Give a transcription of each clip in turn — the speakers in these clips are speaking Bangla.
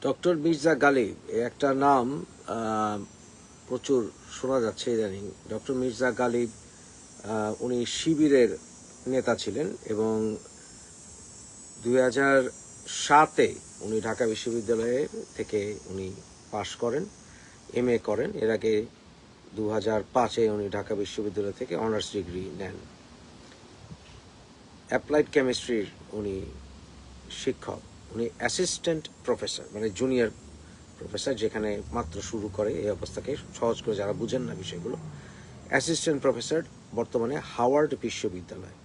ডক্টর মির্জা গালিব একটা নাম প্রচুর শোনা যাচ্ছে ইদানিং। ডক্টর মির্জা গালিব উনি শিবিরের নেতা ছিলেন এবং 2007-এ উনি ঢাকা বিশ্ববিদ্যালয়ে থেকে উনি পাশ করেন, MA করেন। এর আগে 2005-এ উনি ঢাকা বিশ্ববিদ্যালয় থেকে অনার্স ডিগ্রি নেন। অ্যাপ্লাইড কেমিস্ট্রির উনি শিক্ষক। উনি অ্যাসিস্ট্যান্ট প্রফেসর, মানে জুনিয়র প্রফেসর, যেখানে মাত্র শুরু করে এই অবস্থাকে সহজ করে যারা বুঝেন না বিষয়গুলো। অ্যাসিস্ট্যান্ট প্রফেসর বর্তমানে হাওয়ার্ড বিশ্ববিদ্যালয়।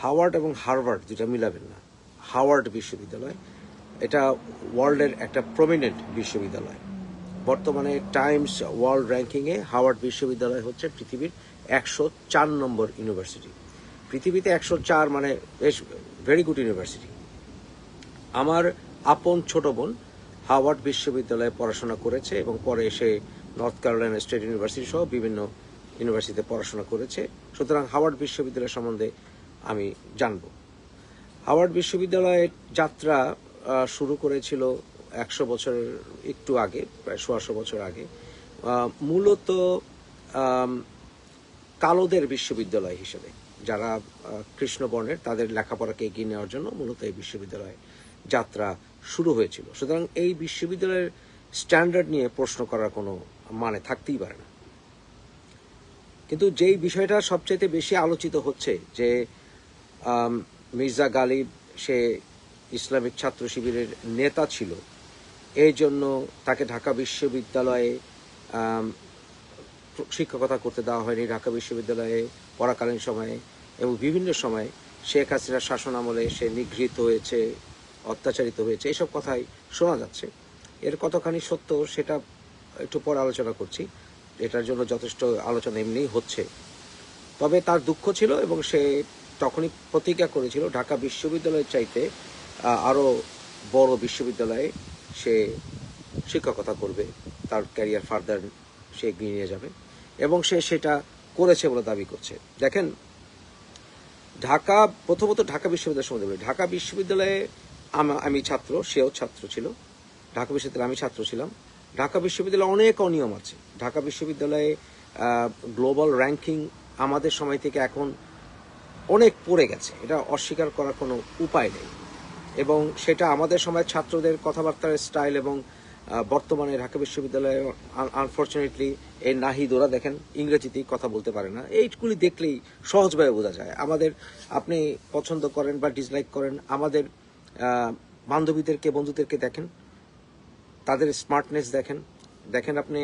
হাওয়ার্ড এবং হার্ভার্ড দুটা মিলাবেন না, হাওয়ার্ড বিশ্ববিদ্যালয়। এটা ওয়ার্ল্ডের একটা প্রমিনেন্ট বিশ্ববিদ্যালয়। বর্তমানে টাইমস ওয়ার্ল্ড র্যাঙ্কিংয়ে হাওয়ার্ড বিশ্ববিদ্যালয় হচ্ছে পৃথিবীর 104 নম্বর ইউনিভার্সিটি। পৃথিবীতে 104 মানে বেশ ভেরি গুড ইউনিভার্সিটি। আমার আপন ছোট বোন হাওয়ার্ড বিশ্ববিদ্যালয়ে পড়াশোনা করেছে এবং পরে সে নর্থ ক্যারোলাইনা স্টেট ইউনিভার্সিটি সহ বিভিন্ন ইউনিভার্সিটিতে পড়াশোনা করেছে। সুতরাং হাওয়ার্ড বিশ্ববিদ্যালয় সম্বন্ধে আমি জানব। হাওয়ার্ড বিশ্ববিদ্যালয়ের যাত্রা শুরু করেছিল 100 বছরের একটু আগে, প্রায় 100 বছর আগে। মূলত কালোদের বিশ্ববিদ্যালয় হিসেবে, যারা কৃষ্ণবর্ণের, তাদের লেখাপড়াকে এগিয়ে নেওয়ার জন্য মূলত এই বিশ্ববিদ্যালয় যাত্রা শুরু হয়েছিল। সুতরাং এই বিশ্ববিদ্যালয়ের স্ট্যান্ডার্ড নিয়ে প্রশ্ন করার কোনো মানে থাকতেই পারে না। কিন্তু যেই বিষয়টা সবচেয়ে বেশি আলোচিত হচ্ছে যে মির্জা গালিব সে ইসলামিক ছাত্র শিবিরের নেতা ছিল, এই জন্য তাকে ঢাকা বিশ্ববিদ্যালয়ে শিক্ষকতা করতে দেওয়া হয়নি। ঢাকা বিশ্ববিদ্যালয়ে পড়াকালীন সময়ে এবং বিভিন্ন সময় শেখ হাসিনার শাসন আমলে সে নিগৃহীত হয়েছে, অত্যাচারিত হয়েছে, এইসব কথাই শোনা যাচ্ছে। এর কতখানি সত্য সেটা একটু পরে আলোচনা করছি। এটার জন্য যথেষ্ট আলোচনা এমনিই হচ্ছে। তবে তার দুঃখ ছিল এবং সে তখনই প্রতিজ্ঞা করেছিল ঢাকা বিশ্ববিদ্যালয়ের চাইতে আরও বড় বিশ্ববিদ্যালয়ে সে শিক্ষকতা করবে, তার ক্যারিয়ার ফার্দার সে এগিয়ে নিয়ে যাবে, এবং সে সেটা করেছে বলে দাবি করছে। দেখেন, প্রথমত ঢাকা বিশ্ববিদ্যালয় সম্বন্ধে বলি। ঢাকা বিশ্ববিদ্যালয়ে আমি ছাত্র, সেও ছাত্র ছিল। ঢাকা বিশ্ববিদ্যালয়ে আমি ছাত্র ছিলাম। ঢাকা বিশ্ববিদ্যালয়ে অনেক অনিয়ম আছে। ঢাকা বিশ্ববিদ্যালয়ে গ্লোবাল র্যাঙ্কিং আমাদের সময় থেকে এখন অনেক পড়ে গেছে, এটা অস্বীকার করার কোনো উপায় নেই। এবং সেটা আমাদের সময় ছাত্রদের কথাবার্তার স্টাইল এবং বর্তমানে ঢাকা বিশ্ববিদ্যালয়ে আনফর্চুনেটলি এই নাহিদ, ওরা দেখেন ইংরেজিতেই কথা বলতে পারে না। এইগুলি দেখলেই সহজভাবে বোঝা যায়। আমাদের, আপনি পছন্দ করেন বা ডিসলাইক করেন, আমাদের বান্ধবীদেরকে, বন্ধুদেরকে দেখেন, তাদের স্মার্টনেস দেখেন। দেখেন আপনি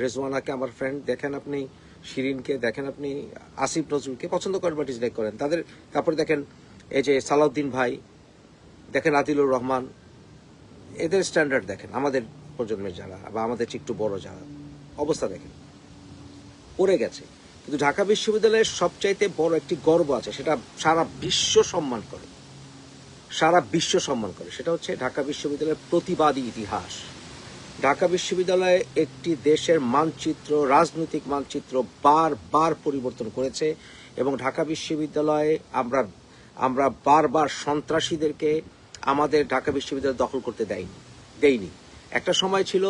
রেজওয়ানাকে, আমার ফ্রেন্ড, দেখেন আপনি শিরিনকে, দেখেন আপনি আসিফ নজরুলকে, পছন্দ করেন বা ডিসলাইক করেন তাদের। তারপরে দেখেন এই যে সালাউদ্দিন ভাই, দেখেন আদিলুর রহমান, এদের স্ট্যান্ডার্ড দেখেন। আমাদের প্রজন্মের যারা বা আমাদের একটু বড় যারা, অবস্থা দেখেন, পড়ে গেছে। কিন্তু ঢাকা বিশ্ববিদ্যালয়ের সবচাইতে বড় একটি গর্ব আছে, সেটা সারা বিশ্ব সম্মান করে, সারা বিশ্ব সম্মান করে। সেটা হচ্ছে ঢাকা বিশ্ববিদ্যালয়ের প্রতিবাদী ইতিহাস। ঢাকা বিশ্ববিদ্যালয় একটি দেশের মানচিত্র, রাজনৈতিক মানচিত্র বারবার পরিবর্তন করেছে এবং ঢাকা বিশ্ববিদ্যালয়ে আমরা বারবার সন্ত্রাসীদেরকে আমাদের ঢাকা বিশ্ববিদ্যালয় দখল করতে দেইনি। একটা সময় ছিল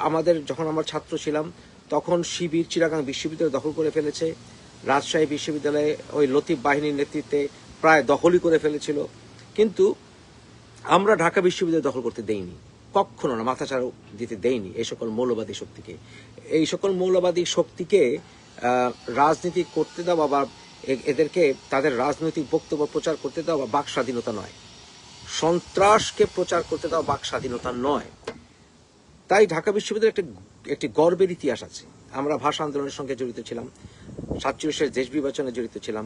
আমাদের, যখন আমরা ছাত্র ছিলাম তখন শিবির চিটাগাং বিশ্ববিদ্যালয় দখল করে ফেলেছে। রাজশাহী বিশ্ববিদ্যালয়ে ওই লতিফ বাহিনীর নেতৃত্বে প্রায় দখলই করে ফেলেছিল। কিন্তু আমরা ঢাকা বিশ্ববিদ্যালয় দখল করতে দেইনি, কখনো না, মাথাচাড়া দিতে দেইনি এই সকল মৌলবাদী শক্তিকে। এই সকল মৌলবাদী শক্তিকে রাজনীতি করতে দেওয়া বা এদেরকে তাদের রাজনৈতিক বক্তব্য প্রচার করতে দেওয়া বাক স্বাধীনতা নয়, সন্ত্রাসকে প্রচার করতে দেওয়া বাক স্বাধীনতা নয়। তাই ঢাকা বিশ্ববিদ্যালয়ের একটি গর্বের ইতিহাস আছে। আমরা ভাষা আন্দোলনের সঙ্গে জড়িত ছিলাম, 47-এর দেশ বিভাজনে জড়িত ছিলাম,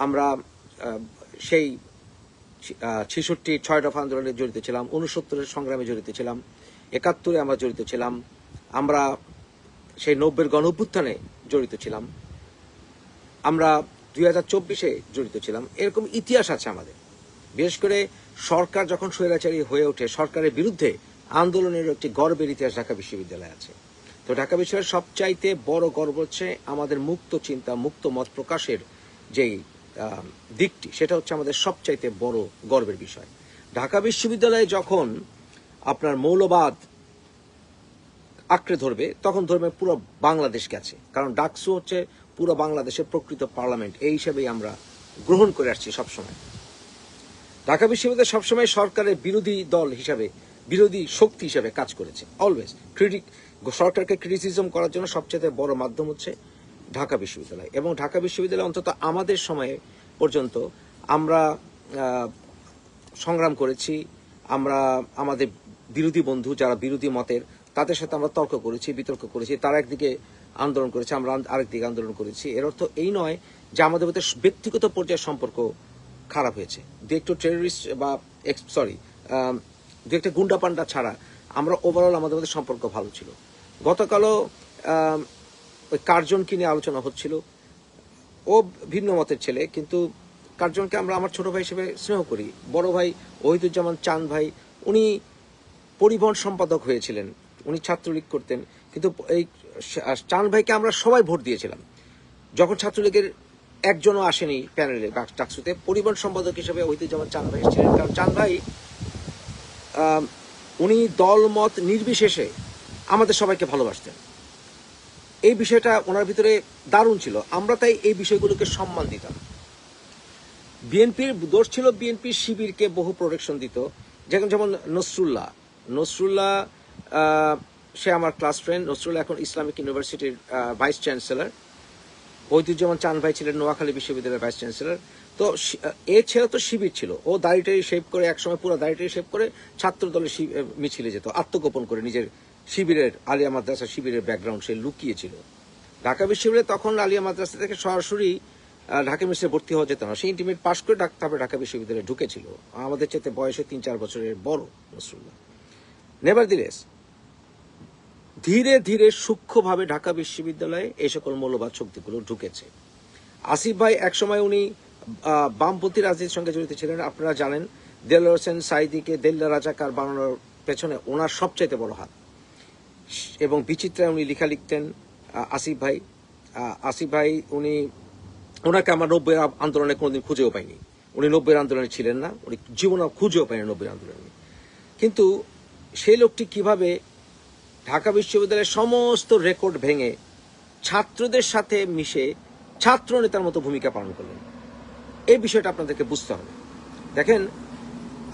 আমরা সেই 66 6 দফা আন্দোলনে জড়িত ছিলাম, 69-এর সংগ্রামে জড়িত ছিলাম, 71-এ আমরা জড়িত ছিলাম, আমরা সেই 90-এর গণঅভ্যুত্থানে জড়িত ছিলাম, আমরা 2024-এ জড়িত ছিলাম। এরকম ইতিহাস আছে আমাদের। বিশেষ করে সরকার যখন স্বৈরাচারী হয়ে ওঠে, সরকারের বিরুদ্ধে আন্দোলনের একটি গর্বের ইতিহাস ঢাকা বিশ্ববিদ্যালয়ে আছে। তো ঢাকা বিশ্ববিদ্যালয়ের সবচাইতে বড় গর্ব হচ্ছে আমাদের মুক্ত চিন্তা, মুক্ত মত প্রকাশের যেই দিকটি, সেটা হচ্ছে আমাদের সবচাইতে বড় গর্বের বিষয়। ঢাকা বিশ্ববিদ্যালয়ে যখন আপনার মৌলবাদ আঁকড়ে ধরবে, তখন ধরবে পুরো বাংলাদেশ গেছে। কারণ ডাকসু হচ্ছে পুরো বাংলাদেশের প্রকৃত পার্লামেন্ট, এই হিসেবেই আমরা গ্রহণ করে আসছি সবসময়। ঢাকা বিশ্ববিদ্যালয় সবসময় সরকারের বিরোধী দল হিসাবে, বিরোধী শক্তি হিসাবে কাজ করেছে। অলওয়েজ সরকারকে ক্রিটিসিজম করার জন্য সবচেয়ে বড় মাধ্যম হচ্ছে ঢাকা বিশ্ববিদ্যালয়। এবং ঢাকা বিশ্ববিদ্যালয় অন্তত আমাদের সময়ে পর্যন্ত আমরা সংগ্রাম করেছি, আমরা আমাদের বিরোধী বন্ধু যারা বিরোধী মতের তাদের সাথে আমরা তর্ক করেছি, বিতর্ক করেছি, তারা একদিকে আন্দোলন করেছে, আমরা আরেকদিকে আন্দোলন করেছি। এর অর্থ এই নয় যে আমাদের মধ্যে ব্যক্তিগত পর্যায়ের সম্পর্ক খারাপ হয়েছে। দু একটু টেররিস্ট বা দু একটা গুন্ডা পান্ডা ছাড়া আমরা ওভারঅল আমাদের মধ্যে সম্পর্ক ভালো ছিল। গতকালও ওই কার্জনকে নিয়ে আলোচনা হচ্ছিল, ও ভিন্ন মতের ছেলে, কিন্তু কার্জনকে আমরা আমার ছোট ভাই হিসেবে স্নেহ করি। বড় ভাই ওহিদুজ্জামান চাঁদ ভাই, উনি পরিবহন সম্পাদক হয়েছিলেন, উনি ছাত্রলীগ করতেন, কিন্তু এই চাঁদ ভাইকে আমরা সবাই ভোট দিয়েছিলাম। যখন ছাত্রলীগের একজনও আসেনি প্যানেলে ডাকসুতে, পরিবহন সম্পাদক হিসেবে ওহিদুজ্জামান চাঁদ ভাই ছিলেন। কারণ চাঁদ ভাই উনি দল মত নির্বিশেষে আমাদের সবাইকে ভালোবাসতেন। এই বিষয়টা ওনার ভিতরে দারুণ ছিল, আমরা তাই এই বিষয়গুলোকে সম্মান দিতাম। বিএনপির দোষ ছিল, বিএনপি শিবিরকে বহু প্রোটেকশন দিত। যেমন নসরুল্লাহ সে আমার ক্লাস ফ্রেন্ড। নসরুল্লাহ এখন ইসলামিক ইউনিভার্সিটির ভাইস চ্যান্সেলর। ওহিদুজ্জামান চাঁদ ভাই ছিলেন নোয়াখালী বিশ্ববিদ্যালয়ের ভাইস চ্যান্সেলর। তো এ ছেলে তো শিবির ছিল, ও দাড়িটারি শেভ করে, একসময় পুরো দাড়িটারি শেভ করে ছাত্র দলের মিছিলে যেত, আত্মগোপন করে নিজের শিবিরের, আলিয়া মাদ্রাসা শিবিরের ব্যাকগ্রাউন্ড সে লুকিয়েছিল। ঢাকা বিশ্ববিদ্যালয়ে তখন আলিয়া মাদ্রাসা থেকে সরাসরি ঢাকা ইউনিভার্সিটিতে ভর্তি হওয়া যেত না, সে ইন্টিমেট পাস করে তারপরে ঢাকা বিশ্ববিদ্যালয়ে ঢুকেছিল। আমাদের চেয়ে বয়সে 3-4 বছরের বড় নসরুল্লাহ। নেভারদিলেস ধীরে ধীরে সূক্ষ্মভাবে ঢাকা বিশ্ববিদ্যালয়ে এই সকল মৌলবাদ শক্তিগুলো ঢুকেছে। আসিফ ভাই একসময় উনি বামপন্থী রাজনীতির সঙ্গে জড়িত ছিলেন। আপনারা জানেন দেলোয়ার হোসেন সাঈদীকে দেল্লা রাজাকার বানানোর পেছনে ওনার সবচাইতে বড় হাত। এবং বিচিত্রায় উনি লেখা লিখতেন আসিফ ভাই ওনাকে আমার 90-এর আন্দোলনে কোনোদিন খুঁজেও পাইনি। উনি 90-এর আন্দোলনে ছিলেন না, উনি জীবনে খুঁজেও পাইনি 90-এর আন্দোলনে। কিন্তু সেই লোকটি কিভাবে ঢাকা বিশ্ববিদ্যালয়ের সমস্ত রেকর্ড ভেঙে ছাত্রদের সাথে মিশে ছাত্র নেতার মতো ভূমিকা পালন করলেন, এই বিষয়টা আপনাদেরকে বুঝতে হবে। দেখেন,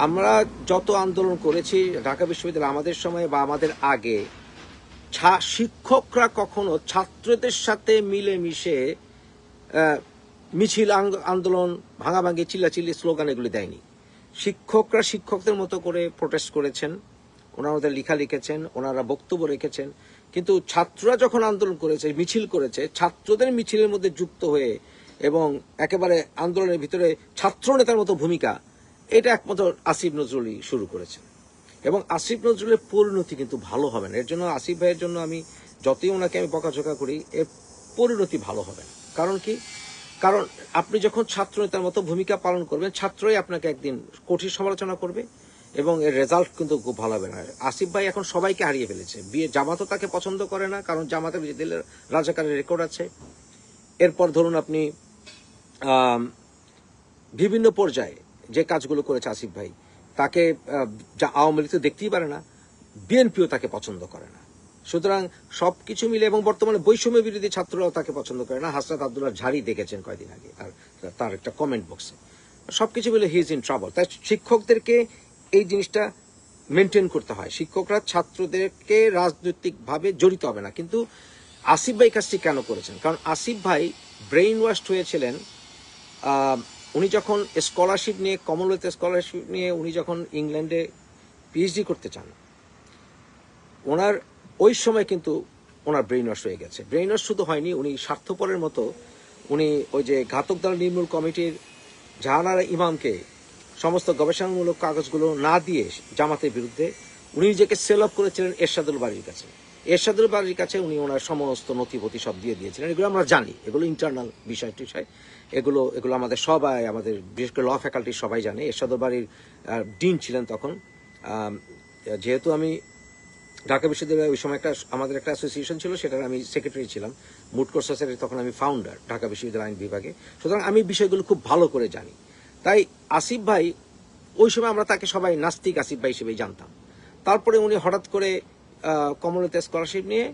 আমরা যত আন্দোলন করেছি ঢাকা বিশ্ববিদ্যালয় আমাদের সময় বা আমাদের আগে, শিক্ষকরা কখনো ছাত্রদের সাথে মিলেমিশে মিছিল, আন্দোলন, ভাঙাভাঙি, চিল্লাচিল্লি, স্লোগান এগুলি দেয়নি। শিক্ষকরা শিক্ষকদের মতো করে প্রোটেস্ট করেছেন, ওনারা ওদের লেখা লিখেছেন, ওনারা বক্তব্য রেখেছেন। কিন্তু ছাত্ররা যখন আন্দোলন করেছে, মিছিল করেছে, ছাত্রদের মিছিলের মধ্যে যুক্ত হয়ে এবং একেবারে আন্দোলনের ভিতরে ছাত্র নেতার মতো ভূমিকা, এটা একমাত্র আসিফ নজরুলই শুরু করেছেন। এবং আসিফ নজরুলের পরিণতি কিন্তু ভালো হবে না। এর জন্য আসিফ ভাইয়ের জন্য আমি যতই ওনাকে আমি বকাঝকা করি, এর পরিণতি ভালো হবে না। কারণ কি? কারণ আপনি যখন ছাত্র নেতার মতো ভূমিকা পালন করবেন, ছাত্রই আপনাকে একদিন কঠিন সমালোচনা করবে এবং এর রেজাল্ট কিন্তু খুব ভালো হবে না। আসিফ ভাই এখন সবাইকে হারিয়ে ফেলেছে। জামাতও তাকে পছন্দ করে না, কারণ জামাতের রাজাকারের রেকর্ড আছে। এরপর ধরুন আপনি বিভিন্ন পর্যায়ে যে কাজগুলো করেছে আসিফ ভাই, তাকে আওয়ামী লীগ তো দেখতেই পারে না, বিএনপিও তাকে পছন্দ করে না। সুতরাং সবকিছু মিলে, এবং বর্তমানে বৈষম্য বিরোধী ছাত্ররাও তাকে পছন্দ করে না। হাসরাত আব্দুল্লাহ ঝাড়ি দেখেছেন কয়দিন আগে তার একটা কমেন্ট বক্সে। সবকিছু মিলে হি ইজ ইন ট্রাবল। তাই শিক্ষকদেরকে এই জিনিসটা মেনটেন করতে হয়। শিক্ষকরা ছাত্রদেরকে রাজনৈতিকভাবে জড়িত হবে না। কিন্তু আসিফ ভাই কাজটি কেন করেছেন? কারণ আসিফ ভাই ব্রেইন ওয়াশড হয়েছিলেন। উনি যখন স্কলারশিপ নিয়ে, কমনওয়েলথ স্কলারশিপ নিয়ে উনি যখন ইংল্যান্ডে পিএইচডি করতে চান, ওনার ওই সময় কিন্তু ওনার ব্রেইন ওয়াশ হয়ে গেছে। ব্রেইন ওয়াশ শুধু হয়নি, উনি স্বার্থপরের মতো উনি ওই যে ঘাতক দল নির্মূল কমিটির জাহানারা ইমামকে সমস্ত গবেষণামূলক কাগজগুলো না দিয়ে জামাতের বিরুদ্ধে উনি নিজেকে সেল আপ করেছিলেন এরশাদুল বারীর কাছে। এরশাদুল বারীর কাছে উনি ওনার সমস্ত নথিপতি সব দিয়ে দিয়েছিলেন। এগুলো আমরা জানি, এগুলো ইন্টারনাল বিষয় টিষয়, এগুলো আমাদের সবাই, আমাদের বিশেষ করে ল ফ্যাকাল্টির সবাই জানে। এরশাদুল বারীর ডিন ছিলেন তখন। যেহেতু আমি ঢাকা বিশ্ববিদ্যালয়ে ওই সময় আমাদের একটা অ্যাসোসিয়েশন ছিল, সেটার আমি সেক্রেটারি ছিলাম। মুডকোর সোসাইটির তখন আমি ফাউন্ডার ঢাকা বিশ্ববিদ্যালয় আইন বিভাগে। সুতরাং আমি বিষয়গুলো খুব ভালো করে জানি। তাই আসিফ ভাই, ওই সময় আমরা তাকে সবাই নাস্তিক আসিফ ভাই হিসেবেই জানতাম। তারপরে উনি হঠাৎ করে কমনওয়েলথ স্কলারশিপ নিয়ে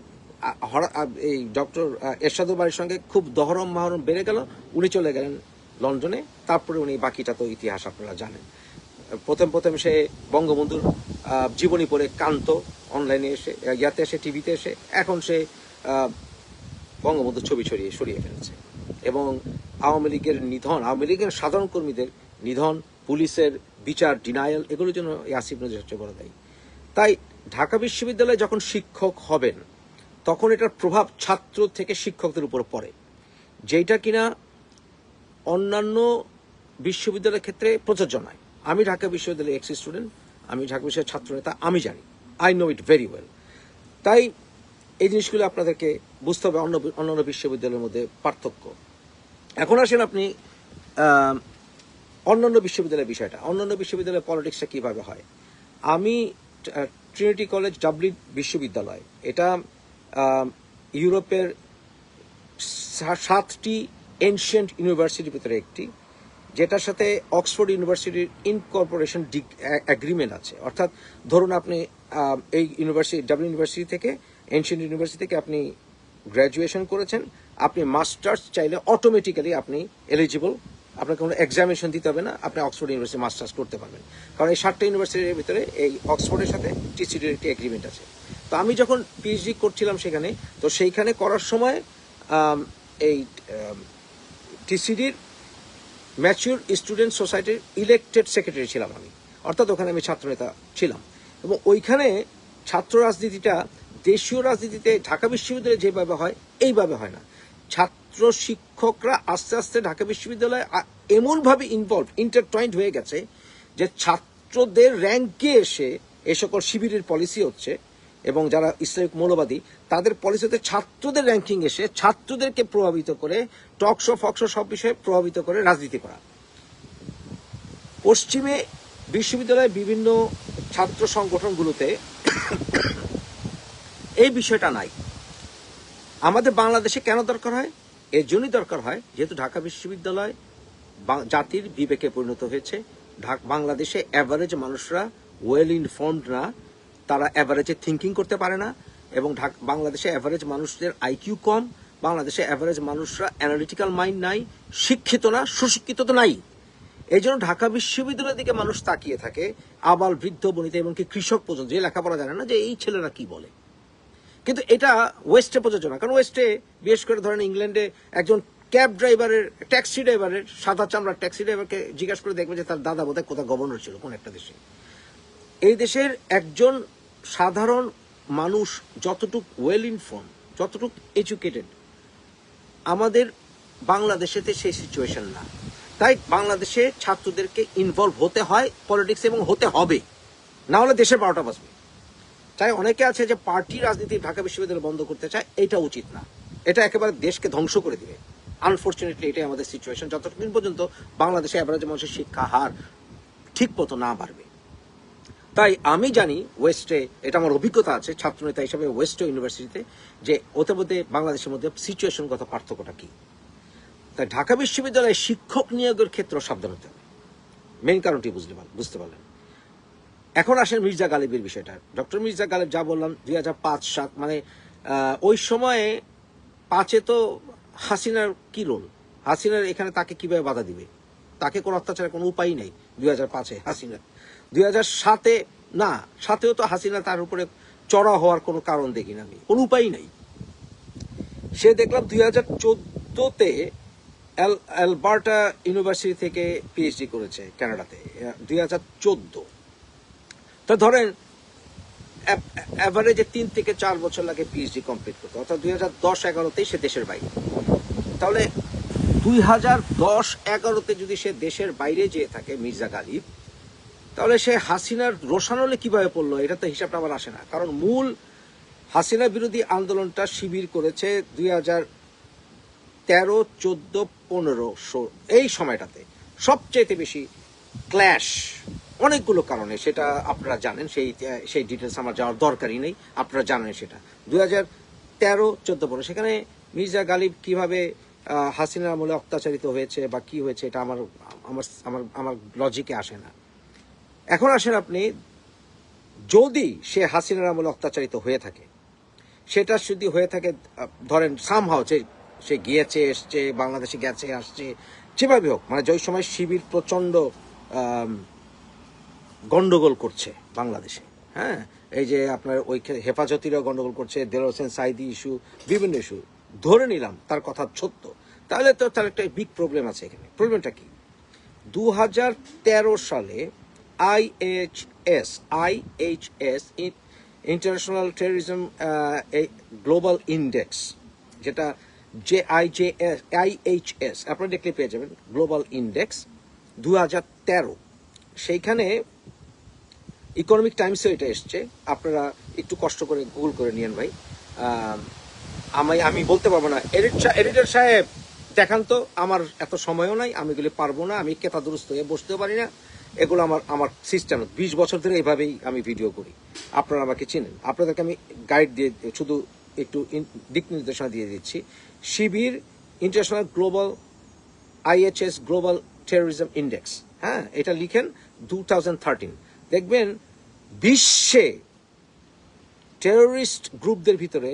এই ডক্টর এরশাদুল বারীর সঙ্গে খুব দহরম মাহরম বেড়ে গেল, উনি চলে গেলেন লন্ডনে। তারপরে উনি বাকিটা তো ইতিহাস আপনারা জানেন। প্রথম সে বঙ্গবন্ধুর জীবনী পড়ে কান্ত অনলাইনে এসে, ইয়াতে এসে, টিভিতে এসে, এখন সে বঙ্গবন্ধুর ছবি সরিয়ে ফেলেছে। এবং আওয়ামী লীগের নিধন, আওয়ামী লীগের সাধারণ কর্মীদের নিধন, পুলিশের বিচার ডিনায়াল, এগুলোর জন্য আসিফ নজরুল সবচেয়ে বড় দায়ী। তাই ঢাকা বিশ্ববিদ্যালয়ে যখন শিক্ষক হবেন তখন এটার প্রভাব ছাত্র থেকে শিক্ষকদের উপর পড়ে, যেটা কিনা অন্যান্য বিশ্ববিদ্যালয়ের ক্ষেত্রে প্রযোজ্য নয়। আমি ঢাকা বিশ্ববিদ্যালয়ের এক্স স্টুডেন্ট, আমি ঢাকা বিশ্ববিদ্যালয়ের ছাত্র নেতা, আমি জানি, I know it very well. তাই এই জিনিসগুলো আপনাদেরকে বুঝতে হবে, অন্যান্য বিশ্ববিদ্যালয়ের মধ্যে পার্থক্য। এখন আসেন আপনি অন্যান্য বিশ্ববিদ্যালয়ের বিষয়টা, অন্যান্য বিশ্ববিদ্যালয়ের পলিটিক্সটা কিভাবে হয়। আমি ট্রিনিটি কলেজ ডাবলিন বিশ্ববিদ্যালয়, এটা ইউরোপের 7টি এনশিয়েন্ট ইউনিভার্সিটির ভিতরে একটি, যেটার সাথে অক্সফোর্ড ইউনিভার্সিটির ইনকর্পোরেশন এগ্রিমেন্ট আছে। অর্থাৎ ধরুন আপনি এই ইউনিভার্সিটি, ডাবলিন ইউনিভার্সিটি থেকে, এনশিয়েন্ট ইউনিভার্সিটি থেকে আপনি গ্র্যাজুয়েশন করেছেন, আপনি মাস্টার্স চাইলে অটোমেটিক্যালি আপনি এলিজিবল, আপনাকে কোনো এক্সামিনেশন দিতে হবে না, আপনি অক্সফোর্ড ইউনিভার্সিটি মাস্টার্স করতে পারবেন। কারণ এই 7টা ইউনিভার্সিটির ভিতরে এই অক্সফোর্ডের সাথে টিসিডির একটি এগ্রিমেন্ট আছে। তো আমি যখন পিএইচডি করছিলাম সেখানে, তো সেইখানে করার সময় এই টিসিডির ম্যাচিউর স্টুডেন্ট সোসাইটির ইলেক্টেড সেক্রেটারি ছিলাম আমি, অর্থাৎ ওখানে আমি ছাত্রনেতা ছিলাম। এবং ওইখানে ছাত্র রাজনীতিটা দেশীয় রাজনীতিতে ঢাকা বিশ্ববিদ্যালয়ে যেভাবে হয় এইভাবে হয় না। ছাত্র শিক্ষকরা আস্তে আস্তে ঢাকা বিশ্ববিদ্যালয়ে এমনভাবে ইন্টারটয়েন্ট হয়ে গেছে যে ছাত্রদের র্যাঙ্কে এসে এই সকল শিবিরের পলিসি হচ্ছে, এবং যারা ইসলামিক মৌলবাদী তাদের পলিসিতে ছাত্রদের র্যাঙ্কিং এসে ছাত্রদেরকে প্রভাবিত করে, টকশো ফকশো সব বিষয়ে প্রভাবিত করে রাজনীতি করা। পশ্চিমে বিশ্ববিদ্যালয়ের বিভিন্ন ছাত্র সংগঠনগুলোতে এই বিষয়টা নাই। আমাদের বাংলাদেশে কেন দরকার হয়? এর জন্যই দরকার হয় যেহেতু ঢাকা বিশ্ববিদ্যালয় জাতির বিবেকে পরিণত হয়েছে। বাংলাদেশে অ্যাভারেজ মানুষরা ওয়েল ইনফর্মড না, তারা অ্যাভারেজে থিঙ্কিং করতে পারে না, এবং বাংলাদেশে অ্যাভারেজ মানুষদের আইকিউ কম, বাংলাদেশে অ্যাভারেজ মানুষরা অ্যানালিটিক্যাল মাইন্ড নাই, শিক্ষিত না, সুশিক্ষিত তো নাই। এই জন্য ঢাকা বিশ্ববিদ্যালয়ের দিকে মানুষ তাকিয়ে থাকে, আবাল বৃদ্ধ বনিতা এমনকি কৃষক পর্যন্ত, যে লেখাপড়া জানে না, যে এই ছেলেরা কি বলে। কিন্তু এটা ওয়েস্টে প্রযোজ্য না, কারণ ওয়েস্টে বিশেষ করে ধরেন ইংল্যান্ডে একজন ক্যাব ড্রাইভারের, ট্যাক্সি ড্রাইভারের, সাদা চামড়ার ট্যাক্সি ড্রাইভারকে জিজ্ঞাসা করে দেখবে যে তার দাদা বোধহয় কোথাও গভর্নর ছিল কোন একটা দেশে। এই দেশের একজন সাধারণ মানুষ যতটুক ওয়েল ইনফর্ম, যতটুক এডুকেটেড, আমাদের বাংলাদেশেতে সেই সিচুয়েশন না। তাই বাংলাদেশে ছাত্রদেরকে ইনভলভ হতে হয় পলিটিক্স, এবং হতে হবে, না হলে দেশের 12টা বাজবে। তাই অনেকে আছে যে পার্টি রাজনীতি ঢাকা বিশ্ববিদ্যালয় বন্ধ করতে চায়, এটা উচিত না, এটা একেবারে দেশকে ধ্বংস করে দিবে। আনফর্চুনেটলি এটাই আমাদের সিচুয়েশন, যতদিন পর্যন্ত বাংলাদেশে অ্যাভারেজ মানুষের শিক্ষা হার ঠিক মতো না বাড়বে। তাই আমি জানি ওয়েস্টে, এটা আমার অভিজ্ঞতা আছে ছাত্রনেতা হিসেবে ওয়েস্ট ইউনিভার্সিটিতে, যে ওদের মধ্যে বাংলাদেশের মধ্যে সিচুয়েশনগত পার্থক্যটা কি। তাই ঢাকা বিশ্ববিদ্যালয়ে শিক্ষক নিয়োগের ক্ষেত্রে সাবধান হতে হবে, মেইন কারণটি বুঝতে পারলেন। এখন আসেন মির্জা গালিবের বিষয়টা। ডক্টর মির্জা গালিব যা বললাম 2005-7, মানে ওই সময়ে 5-এ তো হাসিনার কি রোল, হাসিনার এখানে তাকে কিভাবে বাধা দিবে, তাকে কোনো অত্যাচারের কোনো উপায় নেই 2005-এ হাসিনা। 2007-এ না, 7-এও তো হাসিনা তার উপরে চড়া হওয়ার কোনো কারণ দেখি না আমি, কোনো উপায় নেই। সে দেখলাম 2014-তে অ্যালবার্টা ইউনিভার্সিটি থেকে পিএইচডি করেছে কানাডাতে, 2014। তা ধরেন অ্যাভারেজে 3 থেকে 4 বছর লাগে পিএইচডি কমপ্লিট করতে, অর্থাৎ 2010-11-তেই সে দেশের বাইরে। তাহলে 2010-11-তে যদি সে দেশের বাইরে যেয়ে থাকে মির্জা গালিব, তাহলে সে হাসিনার রোশানলে কিভাবে পড়লো, এটা তো হিসাবটা আমার আসে না। কারণ মূল হাসিনা বিরোধী আন্দোলনটা শিবির করেছে 2013, 14, 15 এই সময়টাতে সবচেয়ে বেশি ক্ল্যাশ, অনেকগুলো কারণে, সেটা আপনারা জানেন, সেই ডিটেলস আমার যাওয়ার দরকারই নেই, আপনারা জানেন সেটা। 2013, 14, 15 সেখানে মির্জা গালিব কিভাবে হাসিনার আমলে অত্যাচারিত হয়েছে বা কি হয়েছে, এটা আমার লজিকে আসে না। এখন আসেন আপনি যদি সে হাসিনার আমলে অত্যাচারিত হয়ে থাকে, সেটা যদি হয়ে থাকে ধরেন সামহাও সে গিয়েছে এসছে, বাংলাদেশে গেছে আসছে, যেভাবে হোক, মানে যে সময় শিবির প্রচন্ড গন্ডগোল করছে বাংলাদেশে, হ্যাঁ, এই যে আপনার ওই হেফাজতিরা গন্ডগোল করছে, দেলোয়ার হোসেন সাইদি ইস্যু, বিভিন্ন ইস্যু, ধরে নিলাম তার কথা সত্য, তাহলে তো তার একটা বিগ প্রবলেম আছে এখানে। প্রবলেমটা কি? 2013 সালে IHS international terrorism global index, যেটা আইএইচএস আপনারা দেখলে পেয়ে যাবেন, গ্লোবাল ইন্ডেক্স 2013, সেইখানে ইকোনমিক টাইমসে এটা এসছে, আপনারা একটু কষ্ট করে গুগল করে নিয়েন ভাই। আমি বলতে পারবো না, এডিটর সাহেব দেখান তো, আমার এত সময়ও নাই, আমি এগুলি পারবো না, আমি কেতা দুরুস্ত হয়ে বসতেও পারি না, এগুলো আমার সিস্টেম। 20 বছর ধরে এইভাবেই আমি ভিডিও করি, আপনারা আমাকে চিনেন। আপনাদেরকে আমি গাইড দিয়ে শুধু একটু দিক নির্দেশনা দিয়ে দিচ্ছি। Shibir international global IHS global terrorism index, হ্যাঁ, এটা লিখেন 2013, দেখবেন বিশ্বে টেররিস্ট গ্রুপদের ভিতরে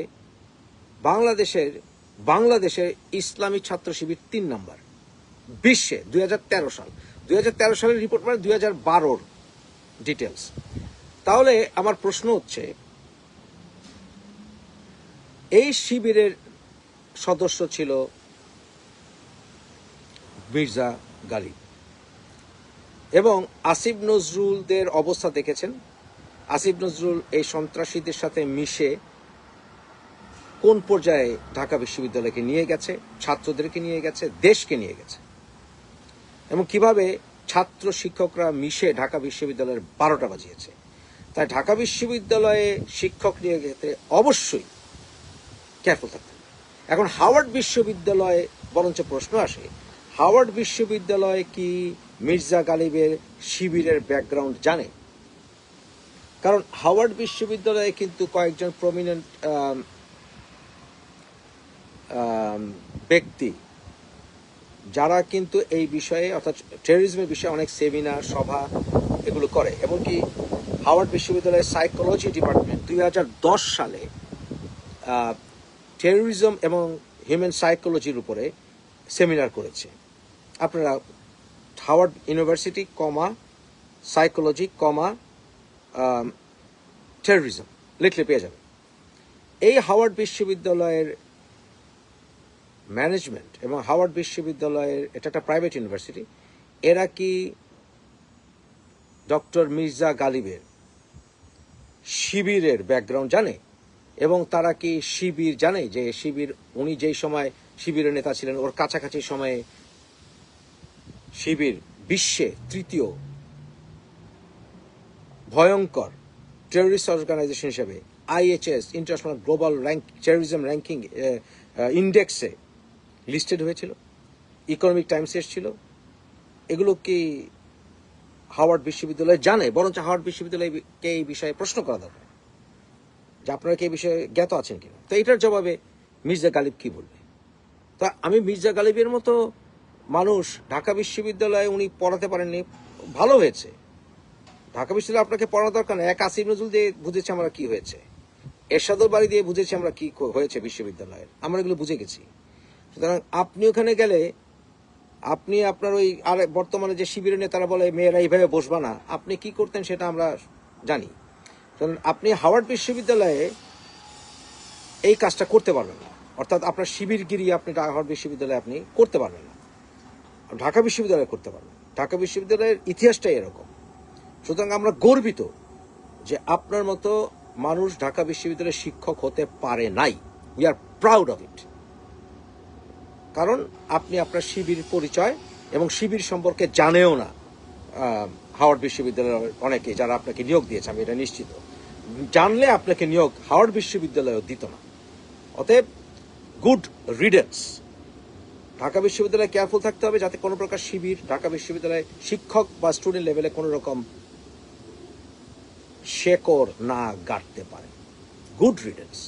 বাংলাদেশের ইসলামী ছাত্র শিবির 3 নম্বর বিশ্বে। 2013 সাল, 2013 সালের রিপোর্ট, মানে 2012-র ডিটেলস। তাহলে আমার প্রশ্ন হচ্ছে, এই শিবিরের সদস্য ছিল মির্জা গালিব, এবং আসিফ নজরুলদের অবস্থা দেখেছেন। আসিফ নজরুল এই সন্ত্রাসীদের সাথে মিশে কোন পর্যায়ে ঢাকা বিশ্ববিদ্যালয়কে নিয়ে গেছে, ছাত্রদেরকে নিয়ে গেছে, দেশকে নিয়ে গেছে, এবং কিভাবে ছাত্র শিক্ষকরা মিশে ঢাকা বিশ্ববিদ্যালয়ের 12টা বাজিয়েছে। তাই ঢাকা বিশ্ববিদ্যালয়ে শিক্ষক নিয়ে গেতে অবশ্যই কেয়ারফুল থাকতে হবে। এখন হাওয়ার্ড বিশ্ববিদ্যালয়ে বরঞ্চ প্রশ্ন আসে, হাওয়ার্ড বিশ্ববিদ্যালয় কি মির্জা গালিবের শিবিরের ব্যাকগ্রাউন্ড জানে? কারণ হাওয়ার্ড বিশ্ববিদ্যালয়ে কিন্তু কয়েকজন প্রমিনেন্ট ব্যক্তি, যারা কিন্তু এই বিষয়ে, অর্থাৎ টেররিজমের বিষয়ে অনেক সেমিনার সভা এগুলো করে। এমনকি হাওয়ার্ড বিশ্ববিদ্যালয়ের সাইকোলজি ডিপার্টমেন্ট 2010 সালে টেররিজম এবং হিউম্যান সাইকোলজির উপরে সেমিনার করেছে। আপনারা হাওয়ার্ড ইউনিভার্সিটি সাইকোলজি টেররিজম লিখলে পেয়ে যাবেন। এই হাওয়ার্ড বিশ্ববিদ্যালয়ের ম্যানেজমেন্ট এবং হাওয়ার্ড বিশ্ববিদ্যালয়ের, এটা একটা প্রাইভেট ইউনিভার্সিটি, এরা কি ডক্টর মির্জা গালিবের শিবিরের ব্যাকগ্রাউন্ড জানে? এবং তারা কি শিবির জানে যে শিবির, উনি যেই সময় শিবিরের নেতা ছিলেন, ওর কাছাকাছি সময়ে শিবির বিশ্বে 3য় ভয়ঙ্কর টেররিস্ট অর্গানাইজেশন হিসেবে IHS international global terrorism ranking ইন্ডেক্সে লিস্টেড হয়েছিল, ইকোনমিক টাইমস এসেছিল। এগুলো কি হাওয়ার্ড বিশ্ববিদ্যালয় জানে? বরঞ্চ হাওয়ার্ড বিশ্ববিদ্যালয়কে এই বিষয়ে প্রশ্ন করা দরকার যে আপনারা কি এই বিষয়ে জ্ঞাত আছেন কিনা। তো এটার জবাবে মির্জা গালিব কি বলবে? তা আমি মির্জা গালিবের মতো মানুষ ঢাকা বিশ্ববিদ্যালয়ে উনি পড়াতে পারেননি, ভালো হয়েছে। ঢাকা বিশ্ববিদ্যালয়ে আপনাকে পড়ানো দরকার না। এক আসিফ নজরুল দিয়ে বুঝেছি আমরা কি হয়েছে, এরশাদুল বাড়ি দিয়ে বুঝেছি আমরা কি হয়েছে বিশ্ববিদ্যালয়ের, আমরা এগুলো বুঝে গেছি। সুতরাং আপনি ওখানে গেলে আপনি আপনার ওই, আর বর্তমানে যে শিবিরের নেতারা বলে মেয়েরা এইভাবে বসবা না, আপনি কি করতেন সেটা আমরা জানি। আপনি হাওয়ার্ড বিশ্ববিদ্যালয়ে এই কাজটা করতে পারবেন না, অর্থাৎ আপনার শিবিরগিরি আপনি হাওয়ার্ড বিশ্ববিদ্যালয়ে আপনি করতে পারবেন না, ঢাকা বিশ্ববিদ্যালয়ে করতে পারবেন। ঢাকা বিশ্ববিদ্যালয়ের ইতিহাসটাই এরকম। সুতরাং আমরা গর্বিত যে আপনার মতো মানুষ ঢাকা বিশ্ববিদ্যালয়ের শিক্ষক হতে পারে নাই। We are proud of it. কারণ আপনি আপনার শিবির পরিচয় এবং শিবির সম্পর্কে জানেও না হাওয়ার্ড বিশ্ববিদ্যালয়ের অনেকে, যারা আপনাকে নিয়োগ দিয়েছে, আমি এটা নিশ্চিত। জানলে আপনাকে নিয়োগ হাওয়ার্ড বিশ্ববিদ্যালয়েও দিত না। অতএব গুড রিডেন্স। ঢাকা বিশ্ববিদ্যালয়ে কেয়ারফুল থাকতে হবে যাতে কোনো প্রকার শিবির ঢাকা বিশ্ববিদ্যালয়ে শিক্ষক বা স্টুডেন্ট লেভেলে কোনো রকম শেকড় না গাড়তে পারে। গুড রিডেন্স।